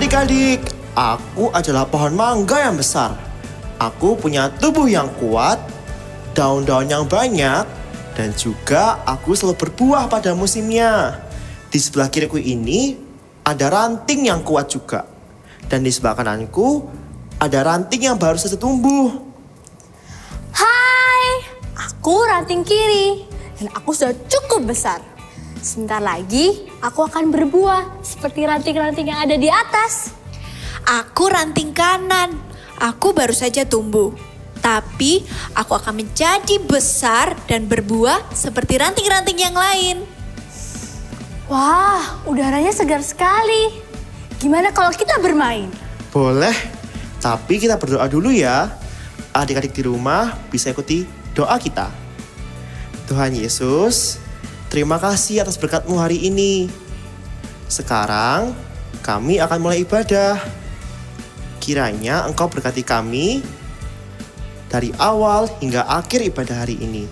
adik-adik, aku adalah pohon mangga yang besar. Aku punya tubuh yang kuat, daun-daun yang banyak, dan juga aku selalu berbuah pada musimnya. Di sebelah kiriku ini ada ranting yang kuat juga. Dan di sebelah kananku ada ranting yang baru saja tumbuh. Hai, aku ranting kiri dan aku sudah cukup besar. Sebentar lagi aku akan berbuah seperti ranting-ranting yang ada di atas. Aku ranting kanan, aku baru saja tumbuh. Tapi aku akan menjadi besar dan berbuah seperti ranting-ranting yang lain. Wah, udaranya segar sekali. Gimana kalau kita bermain? Boleh, tapi kita berdoa dulu ya. Adik-adik di rumah bisa ikuti doa kita. Tuhan Yesus, terima kasih atas berkat-Mu hari ini. Sekarang kami akan mulai ibadah. Kiranya Engkau berkati kami dari awal hingga akhir ibadah hari ini.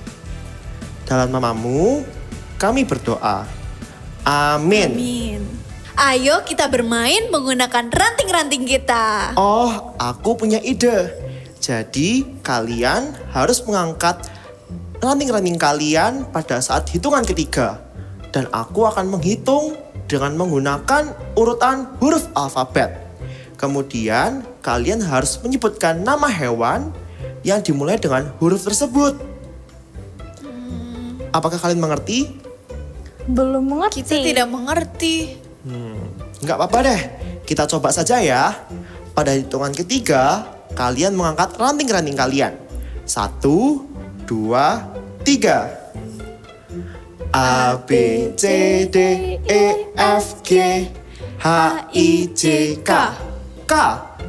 Dalam nama-Mu kami berdoa. Amin. Amin. Ayo kita bermain menggunakan ranting-ranting kita. Oh, aku punya ide. Jadi kalian harus mengangkat ranting-ranting kalian pada saat hitungan ketiga. Dan aku akan menghitung dengan menggunakan urutan huruf alfabet. Kemudian kalian harus menyebutkan nama hewan yang dimulai dengan huruf tersebut. Apakah kalian mengerti? Belum mengerti. Kita tidak mengerti. Nggak apa-apa deh, kita coba saja ya. Pada hitungan ketiga, kalian mengangkat ranting-ranting kalian. 1, 2, 3. A, B, C, D, E, F, G, H, I, J, K. K,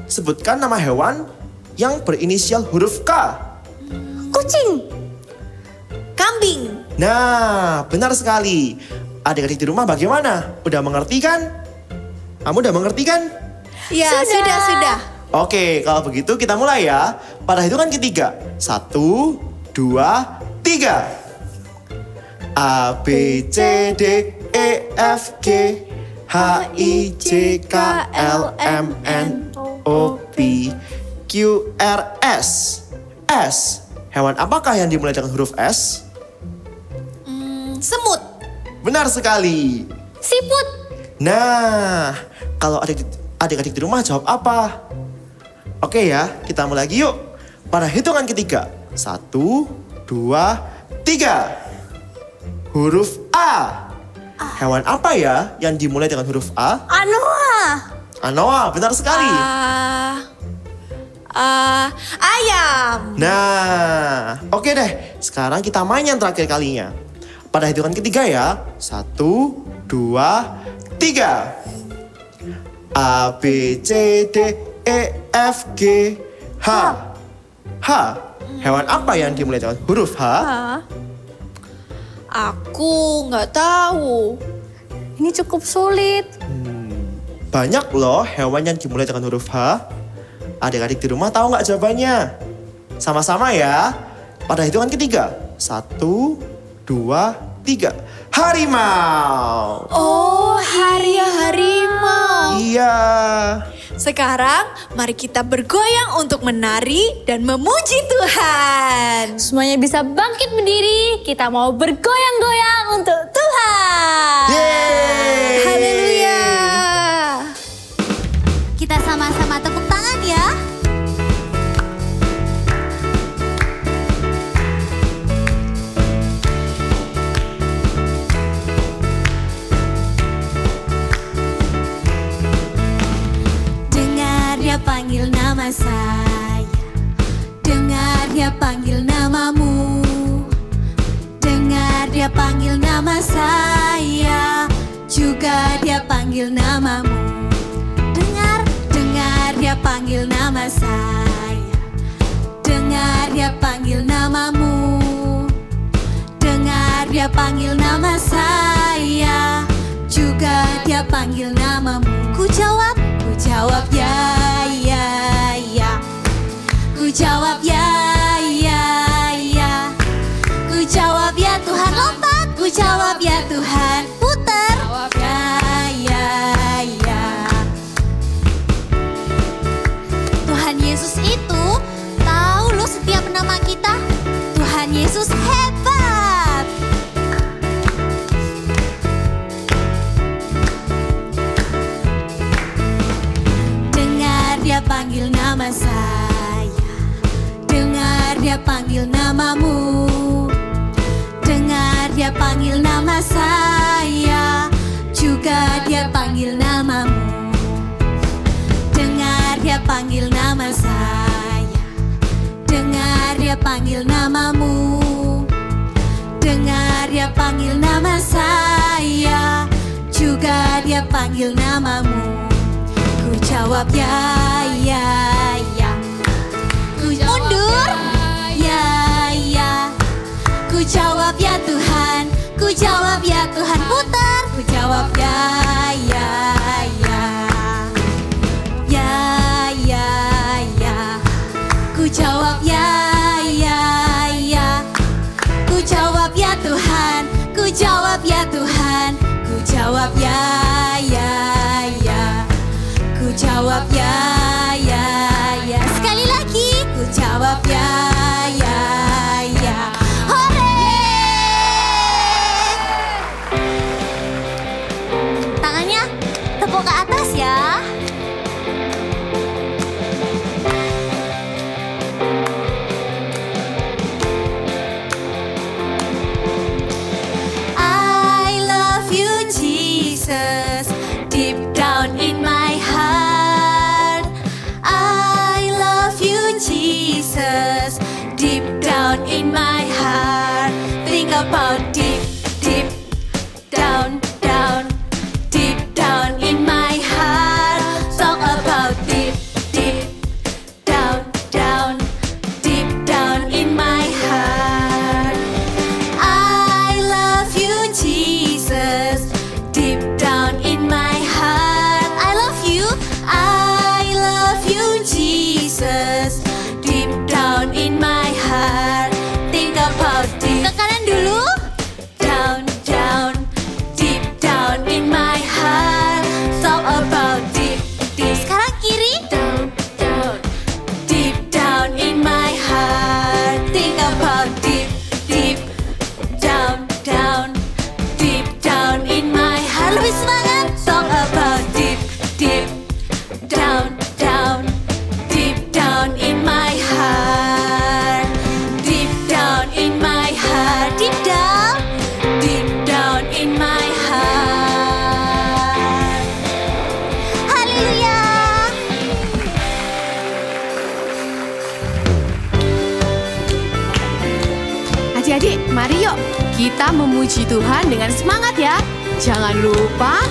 sebutkan nama hewan yang berinisial huruf K. Kucing. Kambing. Nah, benar sekali. Adik-adik di rumah bagaimana? Udah mengerti kan? Kamu udah mengerti kan? Ya, sudah. Oke, kalau begitu kita mulai ya. Pada hitungan ketiga. 1, 2, 3. A, B, C, D, E, F, G, H, I, J, K, L, M, N, O, P, Q, R, S. S. Hewan apakah yang dimulai dengan huruf S? Semut. Benar sekali. Siput. Nah, kalau adik-adik di rumah jawab apa? Oke ya, kita mulai lagi yuk. Pada hitungan ketiga. 1, 2, 3. Huruf A. Hewan apa ya yang dimulai dengan huruf A? Anoa. Anoa, benar sekali. Ayam. Nah, oke deh. Sekarang kita main yang terakhir kalinya. Pada hitungan ketiga ya. 1, 2, 3. A, B, C, D, E, F, G, H. H. Hewan apa yang dimulai dengan huruf H? Aku nggak tahu. Ini cukup sulit. Banyak loh hewan yang dimulai dengan huruf H. Adik-adik di rumah tahu nggak jawabannya? Sama-sama ya. Pada hitungan ketiga. 1, 2, 3. Harimau. Oh, harimau. Iya. Sekarang mari kita bergoyang untuk menari dan memuji Tuhan. Semuanya bisa bangkit berdiri. Kita mau bergoyang-goyang untuk Tuhan. Yeay. Haleluya. Kita sama-sama tepuk tangan ya. Dengar dia panggil nama saya. Dengar dia panggil namamu. Dengar dia panggil nama saya. Juga dia panggil namamu. Dengar dia panggil nama saya. Dengar dia panggil namamu. Dengar dia panggil nama saya. Juga dia panggil namamu. Ku jawab ya, ya, ya. Ku jawab ya, ya, ya. Ku jawab ya Tuhan, lompat. Ku jawab ya Tuhan, putar. Ya, ya, ya. kita. Tuhan Yesus hebat. Dengar dia panggil nama saya, dengar dia panggil namamu. Dengar dia panggil nama saya, juga dia panggil namamu. Dengar dia panggil nama saya, dengar dia panggil namamu. Dengar dia panggil nama saya, juga dia panggil namamu. Ku jawab ya, ya, ya. Ku mundur, ya, ya. Ku jawab ya Tuhan, ku jawab ya Tuhan. Putar, ku jawab ya, ya, ya. Ya, ya, ya. Ku jawab ya, ya, ya. Ku jawab ya Tuhan, ku jawab ya Tuhan. Ku jawab ya, ya, ya. Ku jawab ya, ya, ya. Sekali lagi, ku jawab ya, ya, ya. Hore! Tangannya tepuk ke atas ya. I love you, Jesus, deep down in my heart. I love you, Jesus, deep down in my heart. Think about deep, deep down, down, deep down in my heart. Talk about deep, deep down, down, deep down in my heart. I love you, Jesus, deep down in my heart. I love you, Jesus, deep down in my heart. Think about deep. Ke kanan dulu. Down, down, deep down in my heart. Talk about deep, deep. Sekarang kiri. Down, down, deep down in my heart. Think about deep, deep down, down, deep down in my heart. Lebih semangat. Talk about deep, deep down, down, deep down in my heart. Deep down in my heart. Deep down in my heart. Haleluya. Adik-adik, mari yuk kita memuji Tuhan dengan semangat ya. Jangan lupa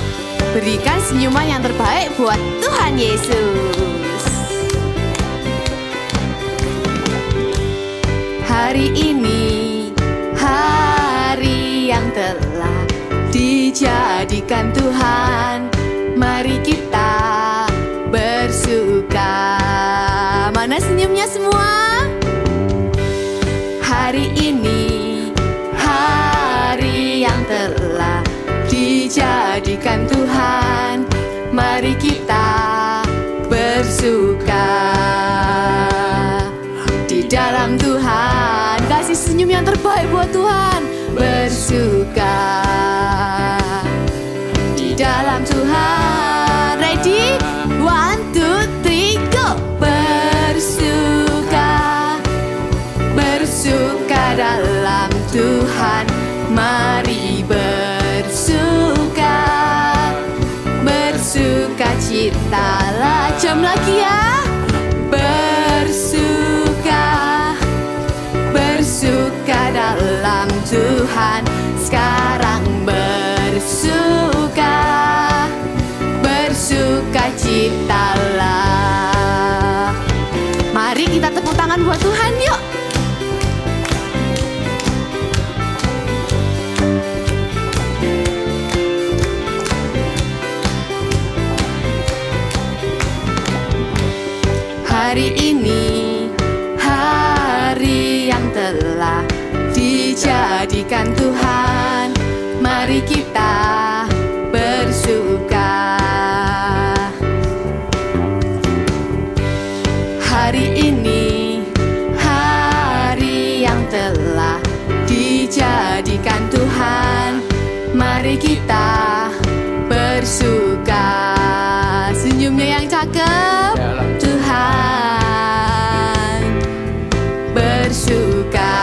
berikan senyuman yang terbaik buat Tuhan Yesus. Hari ini, hari yang telah dijadikan Tuhan, mari kita bersuka. Mana senyumnya semua? Hari ini, hari yang telah dijadikan Tuhan, mari kita bersuka di dalam Tuhan. Kasih senyum yang terbaik buat Tuhan. Bersuka di dalam Tuhan. Ready? 1, 2, 3, go! Bersuka, bersuka dalam Tuhan. Mari bersuka, bersuka citalah. Jam lagi ya. Bersuka, bersuka dalam Tuhan. Sekarang bersuka, bersuka citalah. Mari kita tepuk tangan buat Tuhan yuk. Hari ini, hari yang telah dijadikan Tuhan, mari kita bersuka. Hari ini, hari kita bersuka. Senyumnya yang cakep, Tuhan bersuka.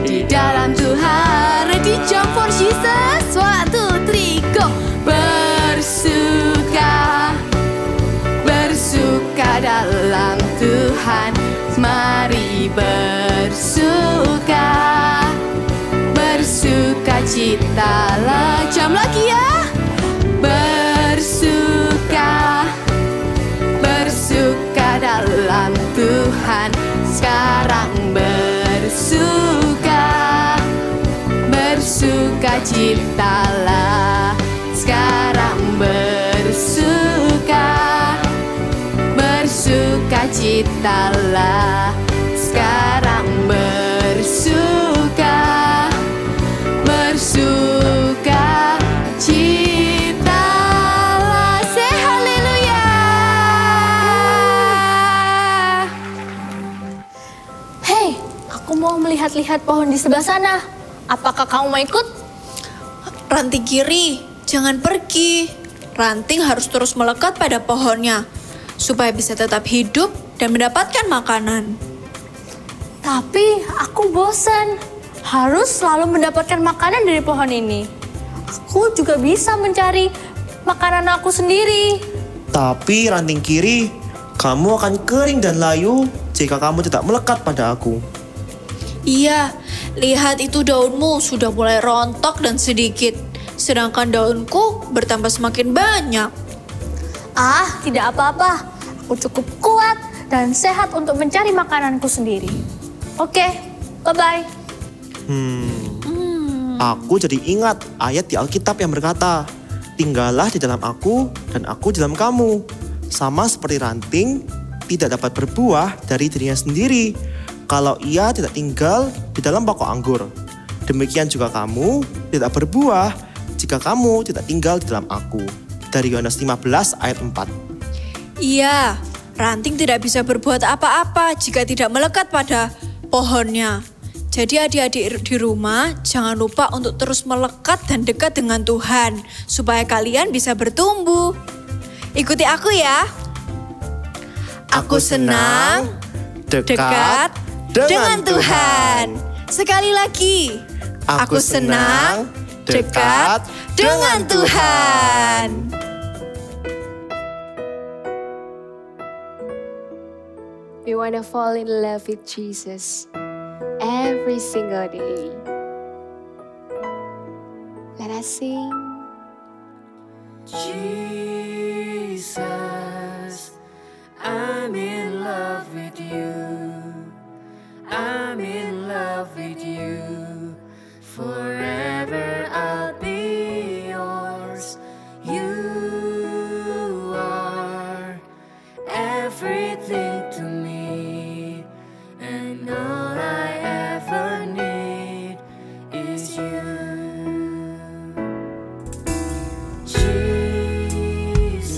Di dalam Tuhan, ready jump for Jesus. 1, 2, 3, go. Bersuka, bersuka dalam Tuhan. Mari bersuka, bersuka citalah. Jam lagi ya. Bersuka, bersuka dalam Tuhan. Sekarang bersuka, bersuka citalah. Sekarang bersuka, bersuka citalah. Sekarang bersuka, bersuka citalah. Say haleluya. Hei, aku mau melihat-lihat pohon di sebelah sana. Apakah kamu mau ikut? Ranting kiri, jangan pergi. Ranting harus terus melekat pada pohonnya supaya bisa tetap hidup dan mendapatkan makanan. Tapi aku bosan. Harus selalu mendapatkan makanan dari pohon ini. Aku juga bisa mencari makanan aku sendiri. Tapi ranting kiri, kamu akan kering dan layu jika kamu tidak melekat pada aku. Iya, lihat itu daunmu sudah mulai rontok dan sedikit. Sedangkan daunku bertambah semakin banyak. Ah, tidak apa-apa. Aku cukup kuat dan sehat untuk mencari makananku sendiri. Oke, bye-bye. Aku jadi ingat ayat di Alkitab yang berkata, tinggallah di dalam aku dan aku di dalam kamu. Sama seperti ranting tidak dapat berbuah dari dirinya sendiri kalau ia tidak tinggal di dalam pokok anggur. Demikian juga kamu tidak berbuah jika kamu tidak tinggal di dalam aku. Dari Yohanes 15 ayat 4. Iya, ranting tidak bisa berbuat apa-apa jika tidak melekat pada pohonnya. Jadi adik-adik di rumah jangan lupa untuk terus melekat dan dekat dengan Tuhan supaya kalian bisa bertumbuh. Ikuti aku ya. Aku senang dekat dengan Tuhan. Sekali lagi. Aku senang dekat dengan Tuhan. We want to fall in love with Jesus every single day. Let us sing. Jesus, I'm in love with you. I'm in love with you. Forever I'll be yours. You are everything to me, and all I ever need is you. Jesus,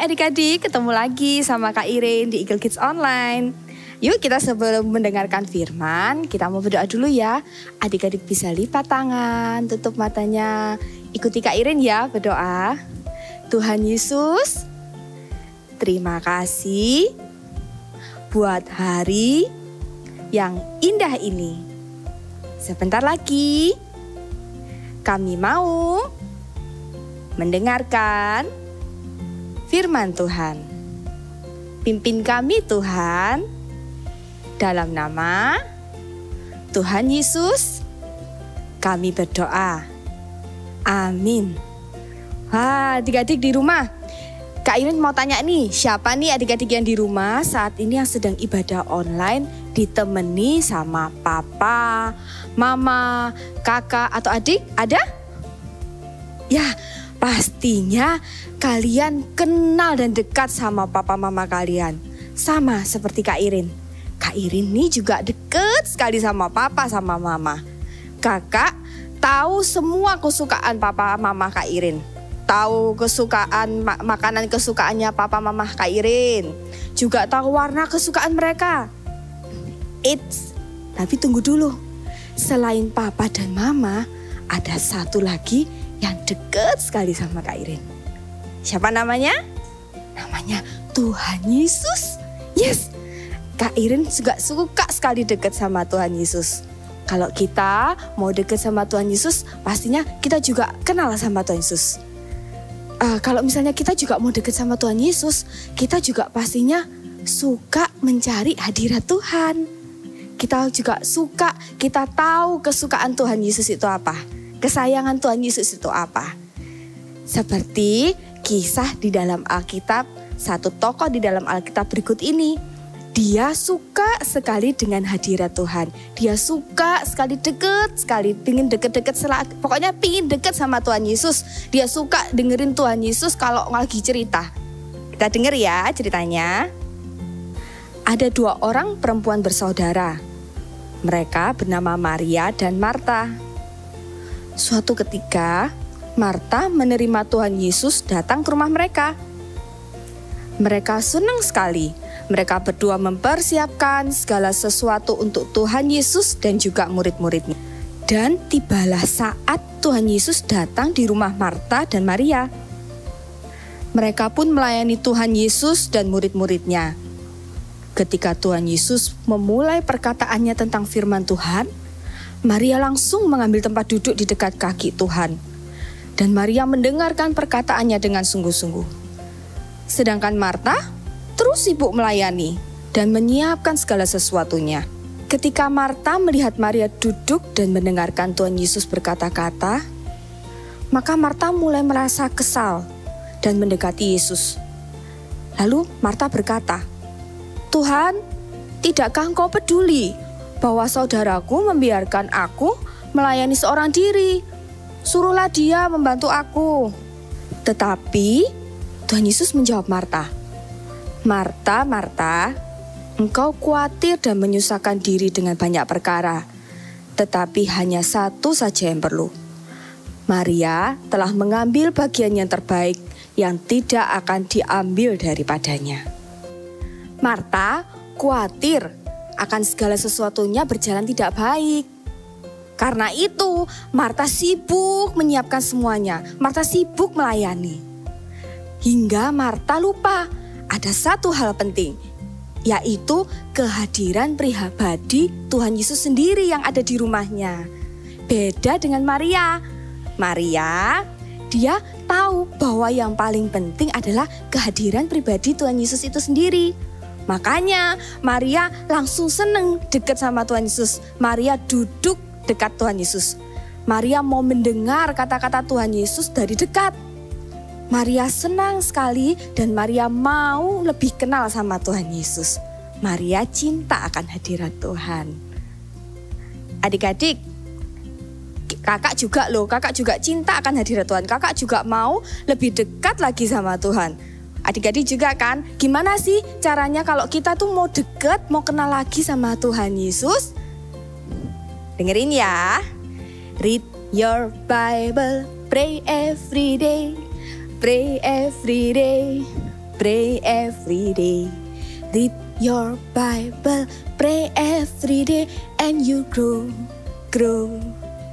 Adik-adik, ketemu lagi sama Kak Irin di Eagle Kids Online. Yuk kita sebelum mendengarkan firman, kita mau berdoa dulu ya. Adik-adik bisa lipat tangan, tutup matanya. Ikuti Kak Irin ya berdoa. Tuhan Yesus, terima kasih buat hari yang indah ini. Sebentar lagi kami mau mendengarkan firman Tuhan. Pimpin kami Tuhan, dalam nama Tuhan Yesus kami berdoa. Amin. Wah, adik-adik di rumah, Kak Irin mau tanya nih, siapa nih adik-adik yang di rumah saat ini yang sedang ibadah online ditemani sama papa, mama, kakak atau adik? Ada? Ya, pastinya kalian kenal dan dekat sama papa mama kalian. Sama seperti Kak Irin. Kak Irin nih juga deket sekali sama papa sama mama. Kakak tahu semua kesukaan papa mama Kak Irin. Tahu kesukaan makanan kesukaannya papa mama Kak Irin. Juga tahu warna kesukaan mereka. Tapi tunggu dulu. Selain papa dan mama, ada satu lagi yang deket sekali sama Kak Irin. Siapa namanya? Namanya Tuhan Yesus. Yes, Kak Irin juga suka sekali deket sama Tuhan Yesus. Kalau kita mau deket sama Tuhan Yesus, pastinya kita juga kenal sama Tuhan Yesus. Kalau misalnya kita juga mau deket sama Tuhan Yesus, kita juga pastinya suka mencari hadirat Tuhan. Kita juga suka, kita tahu kesukaan Tuhan Yesus itu apa. Kesayangan Tuhan Yesus itu apa? Seperti kisah di dalam Alkitab, satu tokoh di dalam Alkitab berikut ini. Dia suka sekali dengan hadirat Tuhan. Dia suka sekali deket sekali, pingin deket-deket, pokoknya pingin deket sama Tuhan Yesus. Dia suka dengerin Tuhan Yesus kalau lagi cerita. Kita denger ya ceritanya. Ada 2 orang perempuan bersaudara. Mereka bernama Maria dan Marta. Suatu ketika, Marta menerima Tuhan Yesus datang ke rumah mereka. Mereka senang sekali. Mereka berdua mempersiapkan segala sesuatu untuk Tuhan Yesus dan juga murid-muridnya. Dan tibalah saat Tuhan Yesus datang di rumah Marta dan Maria. Mereka pun melayani Tuhan Yesus dan murid-muridnya. Ketika Tuhan Yesus memulai perkataannya tentang firman Tuhan, Maria langsung mengambil tempat duduk di dekat kaki Tuhan. Dan Maria mendengarkan perkataannya dengan sungguh-sungguh. Sedangkan Marta terus sibuk melayani dan menyiapkan segala sesuatunya. Ketika Marta melihat Maria duduk dan mendengarkan Tuhan Yesus berkata-kata, maka Marta mulai merasa kesal dan mendekati Yesus. Lalu Marta berkata, "Tuhan, tidakkah Engkau peduli bahwa saudaraku membiarkan aku melayani seorang diri? Suruhlah dia membantu aku." Tetapi Tuhan Yesus menjawab Marta, "Marta, Marta, engkau khawatir dan menyusahkan diri dengan banyak perkara, tetapi hanya satu saja yang perlu. Maria telah mengambil bagian yang terbaik yang tidak akan diambil daripadanya." Marta khawatir akan segala sesuatunya berjalan tidak baik. Karena itu, Marta sibuk menyiapkan semuanya. Marta sibuk melayani. Hingga Marta lupa ada satu hal penting, yaitu kehadiran pribadi Tuhan Yesus sendiri yang ada di rumahnya. Beda dengan Maria. Maria, dia tahu bahwa yang paling penting adalah kehadiran pribadi Tuhan Yesus itu sendiri. Makanya Maria langsung seneng dekat sama Tuhan Yesus. Maria duduk dekat Tuhan Yesus. Maria mau mendengar kata-kata Tuhan Yesus dari dekat. Maria senang sekali dan Maria mau lebih kenal sama Tuhan Yesus. Maria cinta akan hadirat Tuhan. Adik-adik, kakak juga cinta akan hadirat Tuhan. Kakak juga mau lebih dekat lagi sama Tuhan. Adik-adik juga kan, gimana sih caranya kalau kita tuh mau dekat, mau kenal lagi sama Tuhan Yesus? Dengerin ya. Read your Bible, pray every day. Pray every day, pray every day. Read your Bible, pray every day, and you grow, grow,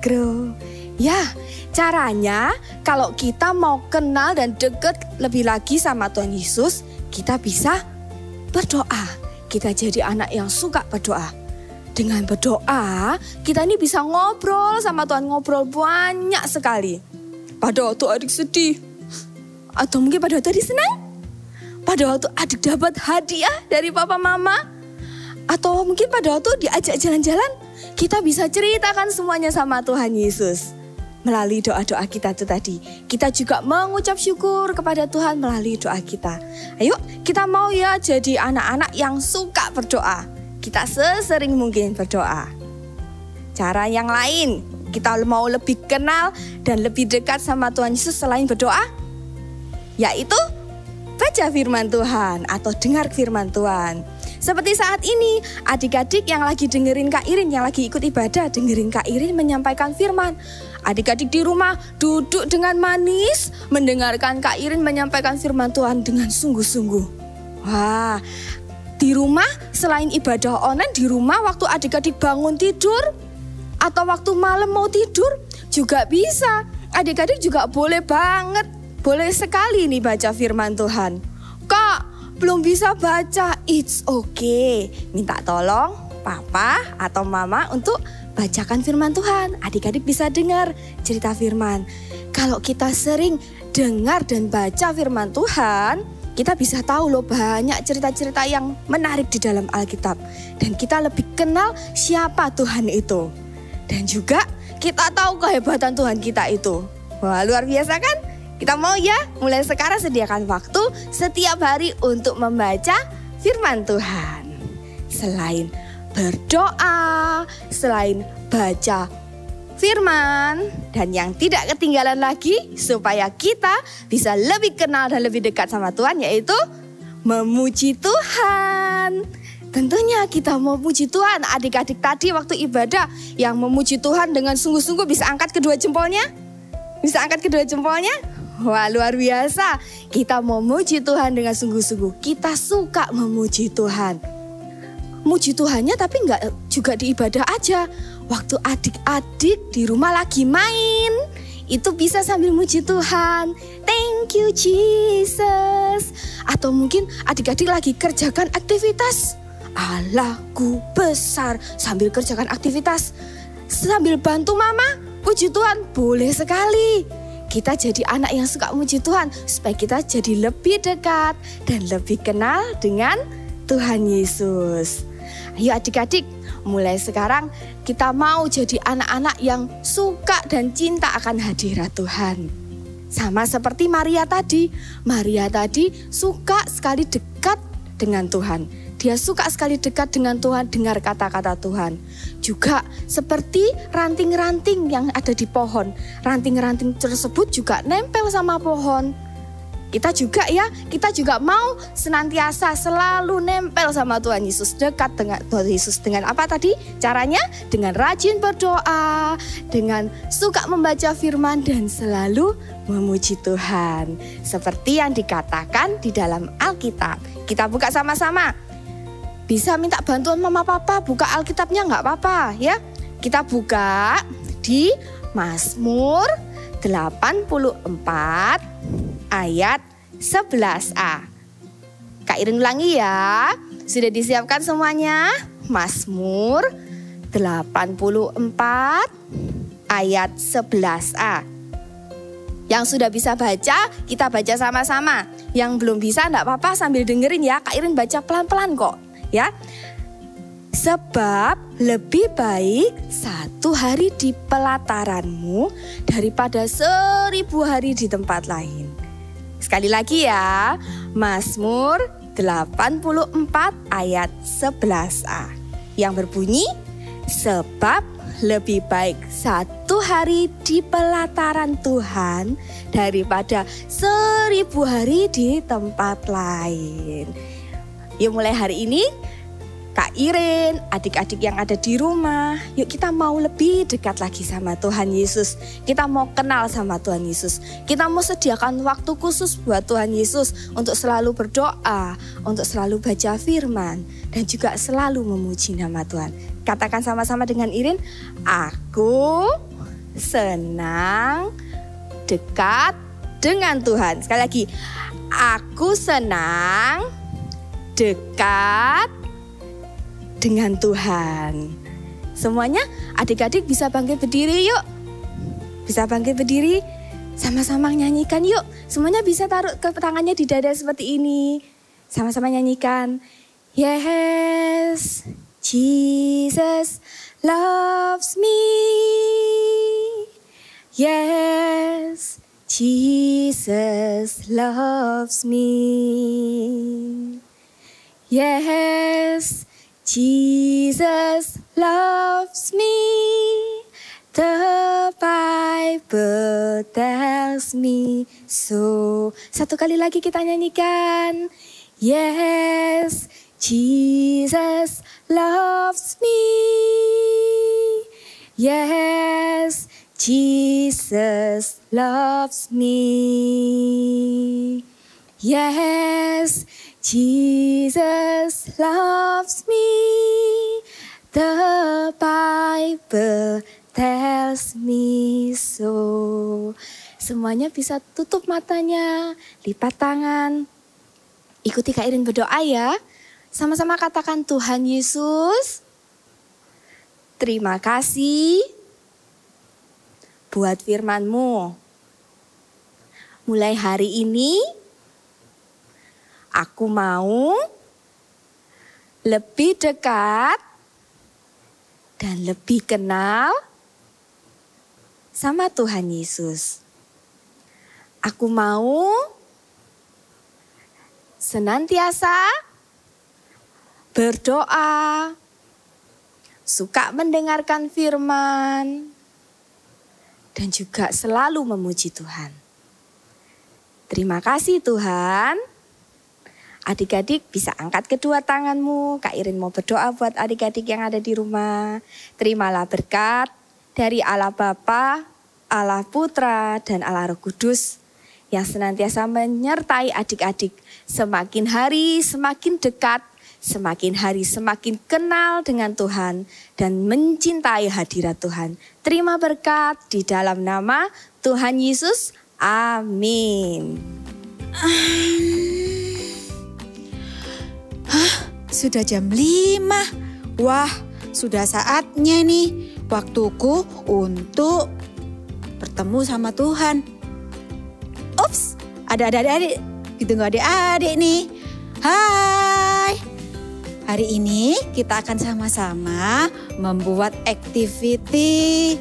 grow. Ya, caranya kalau kita mau kenal dan dekat lebih lagi sama Tuhan Yesus, kita bisa berdoa. Kita jadi anak yang suka berdoa. Dengan berdoa, kita ini bisa ngobrol sama Tuhan, ngobrol banyak sekali. Pada waktu adik sedih, atau mungkin pada waktu adik senang, pada waktu adik dapat hadiah dari papa mama, atau mungkin pada waktu diajak jalan-jalan, kita bisa ceritakan semuanya sama Tuhan Yesus. Melalui doa-doa kita itu tadi, kita juga mengucap syukur kepada Tuhan melalui doa kita. Ayo kita mau ya jadi anak-anak yang suka berdoa. Kita sesering mungkin berdoa. Cara yang lain, kita mau lebih kenal dan lebih dekat sama Tuhan Yesus selain berdoa, yaitu baca firman Tuhan atau dengar firman Tuhan. Seperti saat ini, adik-adik yang lagi dengerin Kak Irin, yang lagi ikut ibadah, dengerin Kak Irin menyampaikan firman. Adik-adik di rumah duduk dengan manis, mendengarkan Kak Irin menyampaikan firman Tuhan dengan sungguh-sungguh. Wah, di rumah selain ibadah online, di rumah waktu adik-adik bangun tidur, atau waktu malam mau tidur, juga bisa. Adik-adik juga boleh banget. Boleh sekali nih baca firman Tuhan. Kak, belum bisa baca, it's okay. Minta tolong papa atau mama untuk bacakan firman Tuhan. Adik-adik bisa dengar cerita firman. Kalau kita sering dengar dan baca firman Tuhan, kita bisa tahu loh banyak cerita-cerita yang menarik di dalam Alkitab. Dan kita lebih kenal siapa Tuhan itu. Dan juga kita tahu kehebatan Tuhan kita itu. Wah, luar biasa kan? Kita mau ya mulai sekarang sediakan waktu setiap hari untuk membaca firman Tuhan. selain berdoa, selain baca firman, dan yang tidak ketinggalan lagi supaya kita bisa lebih kenal dan lebih dekat sama Tuhan, yaitu memuji Tuhan. Tentunya kita mau puji Tuhan. Adik-adik tadi waktu ibadah yang memuji Tuhan dengan sungguh-sungguh bisa angkat kedua jempolnya? Bisa angkat kedua jempolnya? Wah, luar biasa. Kita mau memuji Tuhan dengan sungguh-sungguh. Kita suka memuji Tuhan. Muji Tuhannya tapi nggak juga di ibadah aja. Waktu adik-adik di rumah lagi main, itu bisa sambil muji Tuhan. Thank you Jesus. Atau mungkin adik-adik lagi kerjakan aktivitas. Allahku besar, sambil kerjakan aktivitas. Sambil bantu mama, puji Tuhan, boleh sekali. Kita jadi anak yang suka muji Tuhan supaya kita jadi lebih dekat dan lebih kenal dengan Tuhan Yesus. Ayo adik-adik, mulai sekarang kita mau jadi anak-anak yang suka dan cinta akan hadirat Tuhan. Sama seperti Maria tadi. Maria tadi suka sekali dekat dengan Tuhan. Dia suka sekali dekat dengan Tuhan, dengar kata-kata Tuhan. Juga seperti ranting-ranting yang ada di pohon. Ranting-ranting tersebut juga nempel sama pohon. Kita juga mau senantiasa selalu nempel sama Tuhan Yesus, dekat dengan Tuhan Yesus. Dengan apa tadi? Caranya dengan rajin berdoa, dengan suka membaca firman dan selalu memuji Tuhan. Seperti yang dikatakan di dalam Alkitab. Kita buka sama-sama. Bisa minta bantuan mama papa buka Alkitabnya nggak apa-apa ya. Kita buka di Mazmur 84 ayat 11a. Kak Irin ulangi ya. Sudah disiapkan semuanya? Mazmur 84 ayat 11a. Yang sudah bisa baca, kita baca sama-sama. Yang belum bisa enggak apa-apa sambil dengerin ya. Kak Irin baca pelan-pelan kok ya. Sebab lebih baik 1 hari di pelataranmu daripada 1000 hari di tempat lain. Sekali lagi ya, Mazmur 84 ayat 11a. Yang berbunyi, sebab lebih baik 1 hari di pelataran Tuhan daripada 1000 hari di tempat lain. Yuk mulai hari ini, Kak Irin, adik-adik yang ada di rumah, yuk kita mau lebih dekat lagi sama Tuhan Yesus. Kita mau kenal sama Tuhan Yesus. Kita mau sediakan waktu khusus buat Tuhan Yesus untuk selalu berdoa, untuk selalu baca firman, dan juga selalu memuji nama Tuhan. Katakan sama-sama dengan Irin, aku senang dekat dengan Tuhan. Sekali lagi, aku senang dekat dengan Tuhan. Semuanya adik-adik bisa bangkit berdiri yuk. Bisa bangkit berdiri, sama-sama nyanyikan yuk. Semuanya bisa taruh ke tangannya di dada seperti ini. Sama-sama nyanyikan. Yes, Jesus loves me. Yes, Jesus loves me. Yes, Jesus loves me. The Bible tells me so. Satu kali lagi kita nyanyikan. Yes, Jesus loves me. Yes, Jesus loves me. Yes, Jesus loves me. The Bible tells me so. Semuanya bisa tutup matanya, lipat tangan. Ikuti Kak Irin berdoa ya. Sama-sama katakan, Tuhan Yesus, terima kasih buat firman-Mu. Mulai hari ini, aku mau lebih dekat dan lebih kenal sama Tuhan Yesus. Aku mau senantiasa berdoa, suka mendengarkan firman, dan juga selalu memuji Tuhan. Terima kasih Tuhan. Adik-adik bisa angkat kedua tanganmu. Kak Irin mau berdoa buat adik-adik yang ada di rumah. Terimalah berkat dari Allah Bapa, Allah Putra, dan Allah Roh Kudus yang senantiasa menyertai adik-adik. Semakin hari semakin dekat, semakin hari semakin kenal dengan Tuhan dan mencintai hadirat Tuhan. Terima berkat di dalam nama Tuhan Yesus. Amin. Sudah jam 5. Wah, sudah saatnya nih waktuku untuk bertemu sama Tuhan. Ups, ada adik-adik. Ditunggu adik-adik nih. Hai. Hari ini kita akan sama-sama membuat activity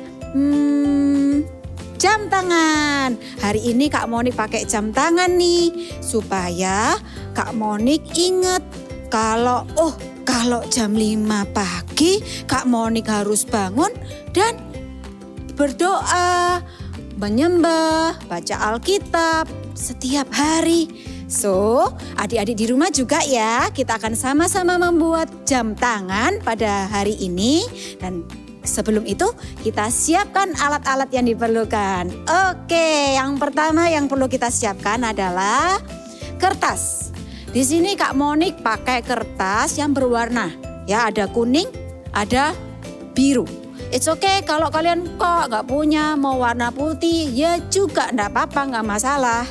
jam tangan. Hari ini Kak Monik pakai jam tangan nih supaya Kak Monik ingat kalau jam 5 pagi Kak Monik harus bangun dan berdoa, menyembah, baca Alkitab setiap hari. So, adik-adik di rumah juga ya, kita akan sama-sama membuat jam tangan pada hari ini. Dan sebelum itu kita siapkan alat-alat yang diperlukan. Oke, yang pertama yang perlu kita siapkan adalah kertas. Di sini Kak Monik pakai kertas yang berwarna. Ya, ada kuning, ada biru. It's okay kalau kalian kok nggak punya mau warna putih, ya juga nggak apa-apa, nggak masalah.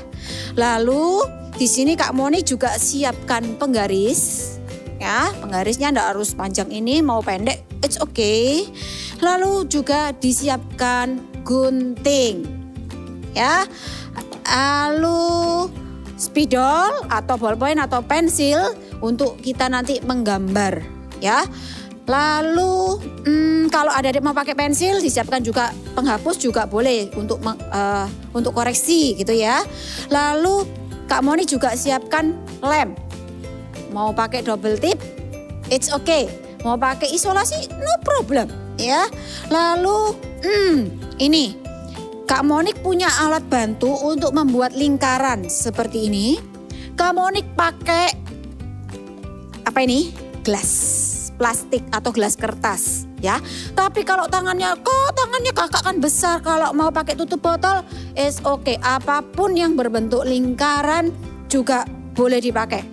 Lalu di sini Kak Monik juga siapkan penggaris. Ya, penggarisnya nggak harus panjang ini, mau pendek, it's okay. Lalu juga disiapkan gunting. Ya, lalu spidol atau ballpoint atau pensil untuk kita nanti menggambar. Ya. Lalu kalau adik-adik mau pakai pensil disiapkan juga penghapus juga boleh untuk koreksi gitu ya. Lalu Kak Moni juga siapkan lem. Mau pakai double tip, it's okay. Mau pakai isolasi, no problem ya. Lalu ini Kak Monik punya alat bantu untuk membuat lingkaran seperti ini. Kak Monik pakai apa ini? Gelas plastik atau gelas kertas ya. Tapi kalau tangannya kakak kan besar, kalau mau pakai tutup botol is okay. Apapun yang berbentuk lingkaran juga boleh dipakai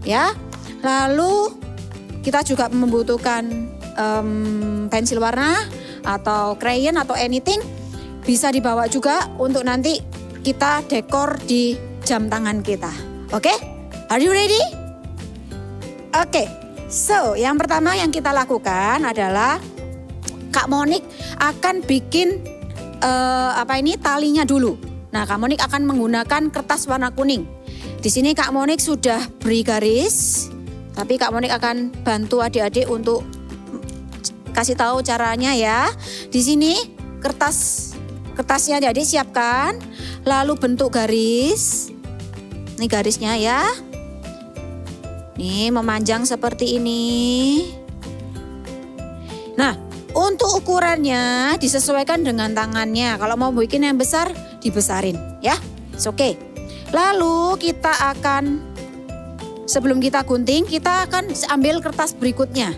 ya. Lalu kita juga membutuhkan pensil warna atau crayon atau anything, bisa dibawa juga untuk nanti kita dekor di jam tangan kita. Oke? Are you ready? Oke. So, yang pertama yang kita lakukan adalah Kak Monik akan bikin talinya dulu. Nah, Kak Monik akan menggunakan kertas warna kuning. Di sini Kak Monik sudah beri garis, tapi Kak Monik akan bantu adik-adik untuk kasih tahu caranya ya. Di sini kertasnya adik-adik siapkan, lalu bentuk garis. Ini garisnya ya. Nih memanjang seperti ini. Nah, untuk ukurannya disesuaikan dengan tangannya. Kalau mau bikin yang besar, dibesarin ya. It's okay. Lalu kita akan, sebelum kita gunting, kita akan ambil kertas berikutnya.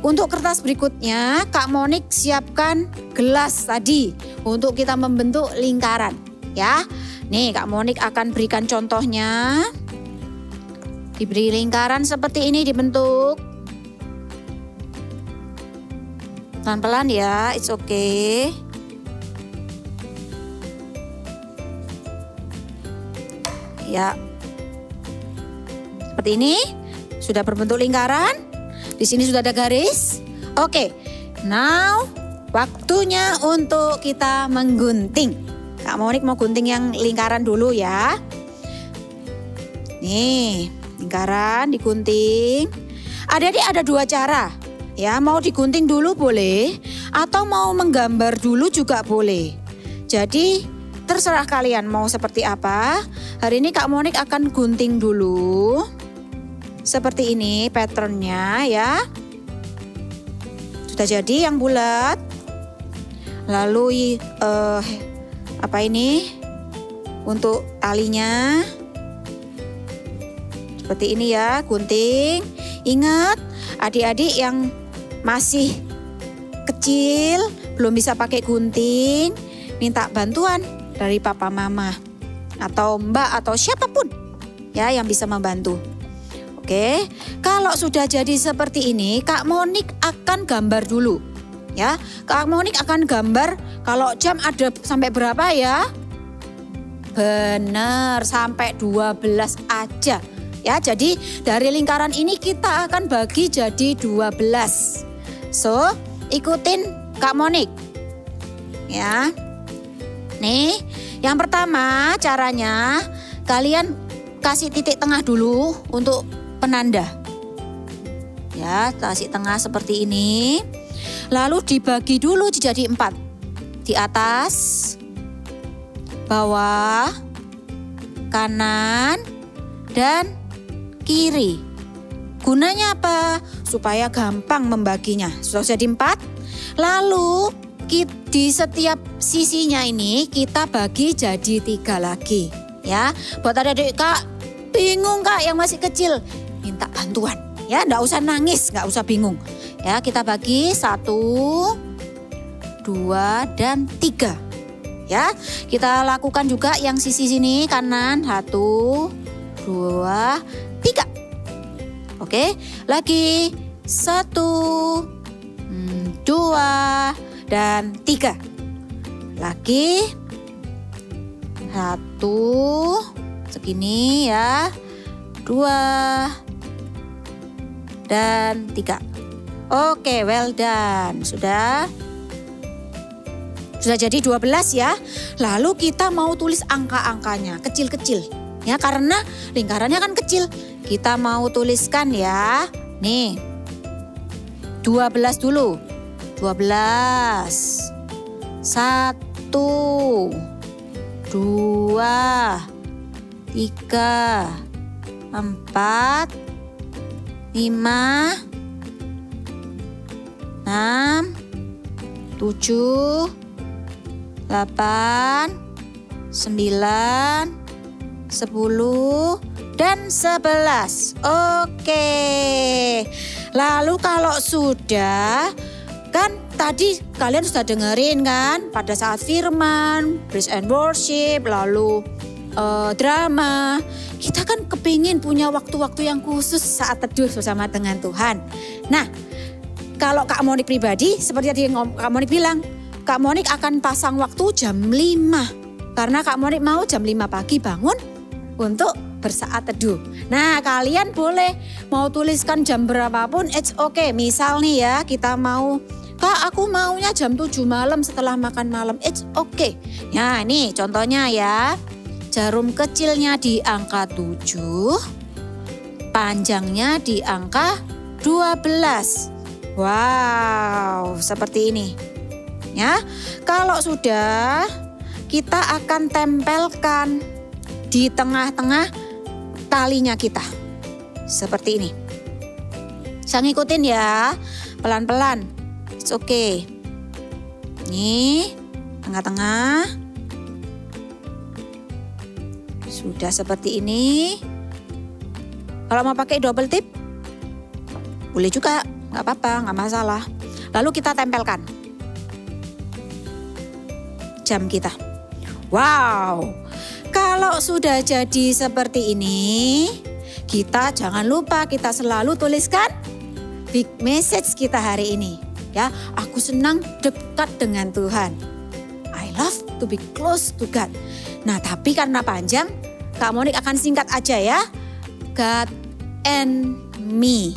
Untuk kertas berikutnya, Kak Monik siapkan gelas tadi untuk kita membentuk lingkaran ya. Nih Kak Monik akan berikan contohnya. Diberi lingkaran seperti ini dibentuk. Pelan-pelan ya, it's okay. Ya. Seperti ini, sudah berbentuk lingkaran. Di sini sudah ada garis. Oke, now waktunya untuk kita menggunting. Kak Monik mau gunting yang lingkaran dulu ya. Nih. Lingkaran digunting. Adik-adik ada dua cara ya, mau digunting dulu boleh atau mau menggambar dulu juga boleh. Jadi terserah kalian mau seperti apa. Hari ini Kak Monik akan gunting dulu. seperti ini patternnya ya. Sudah jadi yang bulat. Lalu apa ini untuk talinya seperti ini ya, gunting. Ingat adik-adik yang masih kecil belum bisa pakai gunting, minta bantuan dari papa mama atau mbak atau siapapun ya yang bisa membantu. Oke, kalau sudah jadi seperti ini, Kak Monik akan gambar dulu ya. Kak Monik akan gambar kalau jam ada sampai berapa ya? Benar, sampai 12 aja ya. Jadi dari lingkaran ini kita akan bagi jadi 12. So, ikutin Kak Monik ya. Nih, yang pertama caranya kalian kasih titik tengah dulu untuk penanda. Ya, kasih tengah seperti ini. Lalu dibagi dulu jadi 4. Di atas, bawah, kanan, dan kiri. Gunanya apa? Supaya gampang membaginya. Sudah jadi 4. Lalu di setiap sisinya ini kita bagi jadi 3 lagi ya. Buat adik-adik Kak bingung Kak yang masih kecil, minta bantuan ya, nggak usah nangis, nggak usah bingung ya. Kita bagi 1, 2, dan 3 ya. Kita lakukan juga yang sisi sini kanan, 1, 2, 3. Oke, lagi 1, 2, dan 3. Lagi 1 segini ya, 2 dan 3. Oke, well done. Sudah jadi 12 ya. Lalu kita mau tulis angka-angkanya kecil-kecil ya, karena lingkarannya kan kecil. Kita mau tuliskan ya. Nih, 12 dulu. 12, 1, 2, 3, 4, 5, 6, 7, 8, 9, 10, dan 11. Oke. Lalu kalau sudah, kan tadi kalian sudah dengerin kan pada saat firman, praise and worship, lalu drama. Kita kan kepingin punya waktu-waktu yang khusus saat teduh bersama dengan Tuhan. Nah, kalau Kak Monik pribadi, seperti tadi Kak Monik bilang, Kak Monik akan pasang waktu jam 5. Karena Kak Monik mau jam 5 pagi bangun untuk bersaat teduh. Nah, kalian boleh mau tuliskan jam berapapun, it's okay. Misal nih ya, kita mau, Kak aku maunya jam 7 malam setelah makan malam, it's okay. Nah, ini contohnya ya. Jarum kecilnya di angka 7, panjangnya di angka 12. Wow, seperti ini. Ya, kalau sudah, kita akan tempelkan di tengah-tengah talinya kita. Seperti ini. Saya ngikutin ya, pelan-pelan. It's okay. Nih, tengah-tengah. Sudah seperti ini. Kalau mau pakai double tip, boleh juga, nggak apa-apa, nggak masalah. Lalu kita tempelkan jam kita. Wow, kalau sudah jadi seperti ini, kita jangan lupa kita selalu tuliskan big message kita hari ini. Ya, aku senang dekat dengan Tuhan. I love to be close to God. Nah, tapi karena panjang, Kak Monik akan singkat aja ya. God and me.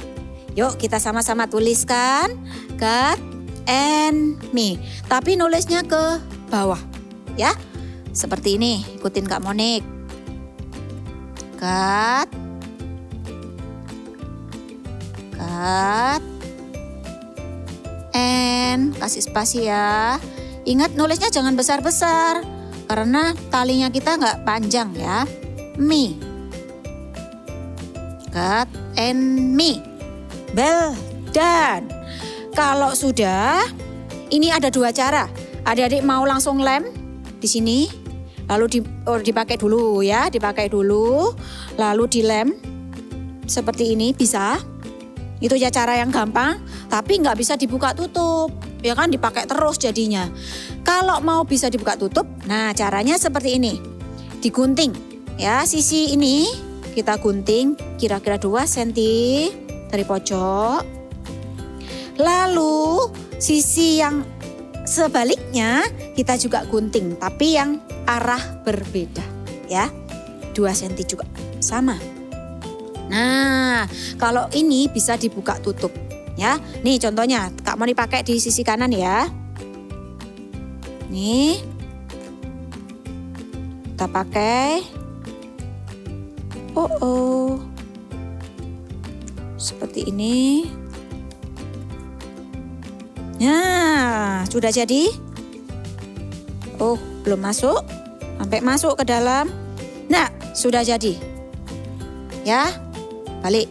Yuk kita sama-sama tuliskan God and me. Tapi nulisnya ke bawah ya. Seperti ini, ikutin Kak Monik. God and, kasih spasi ya. Ingat nulisnya jangan besar-besar karena talinya kita nggak panjang ya. Me. God and me. Well done. Kalau sudah, ini ada dua cara. Adik-adik mau langsung lem di sini, lalu dipakai dulu ya, dipakai dulu, lalu dilem seperti ini bisa. Itu ya cara yang gampang, tapi nggak bisa dibuka tutup, ya kan dipakai terus jadinya. Kalau mau bisa dibuka tutup, nah caranya seperti ini, digunting ya sisi ini kita gunting kira-kira 2 cm dari pojok. Lalu sisi yang sebaliknya kita juga gunting, tapi yang arah berbeda ya, 2 cm juga sama. Nah, kalau ini bisa dibuka tutup ya. Nih contohnya, Kak mau dipakai di sisi kanan ya. Nih, kita pakai. Seperti ini. Nah, sudah jadi. Oh, belum masuk. Sampai masuk ke dalam. Nah, sudah jadi. Ya. Balik.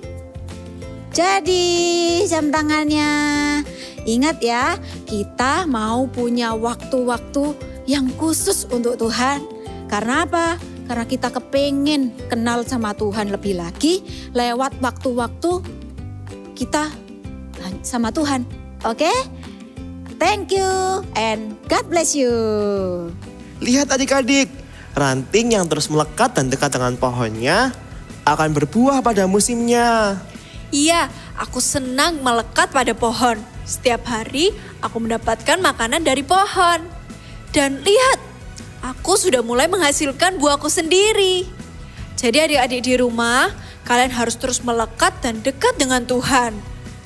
Jadi jam tangannya. Ingat ya, kita mau punya waktu-waktu yang khusus untuk Tuhan. Karena apa? Karena kita kepengen kenal sama Tuhan lebih lagi lewat waktu-waktu kita sama Tuhan. Oke? Thank you and God bless you. Lihat adik-adik, ranting yang terus melekat dan dekat dengan pohonnya akan berbuah pada musimnya. Iya, aku senang melekat pada pohon. Setiap hari aku mendapatkan makanan dari pohon. Dan lihat, aku sudah mulai menghasilkan buahku sendiri. Jadi adik-adik di rumah, kalian harus terus melekat dan dekat dengan Tuhan.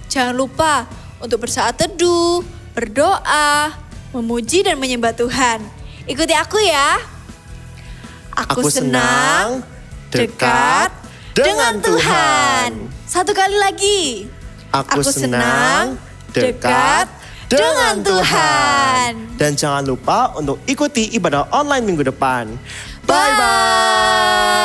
Jangan lupa untuk bersaat teduh, berdoa, memuji dan menyembah Tuhan. Ikuti aku ya. Aku senang dekat dengan Tuhan. Satu kali lagi. Aku senang dekat dengan Tuhan. Dan jangan lupa untuk ikuti ibadah online minggu depan. Bye-bye.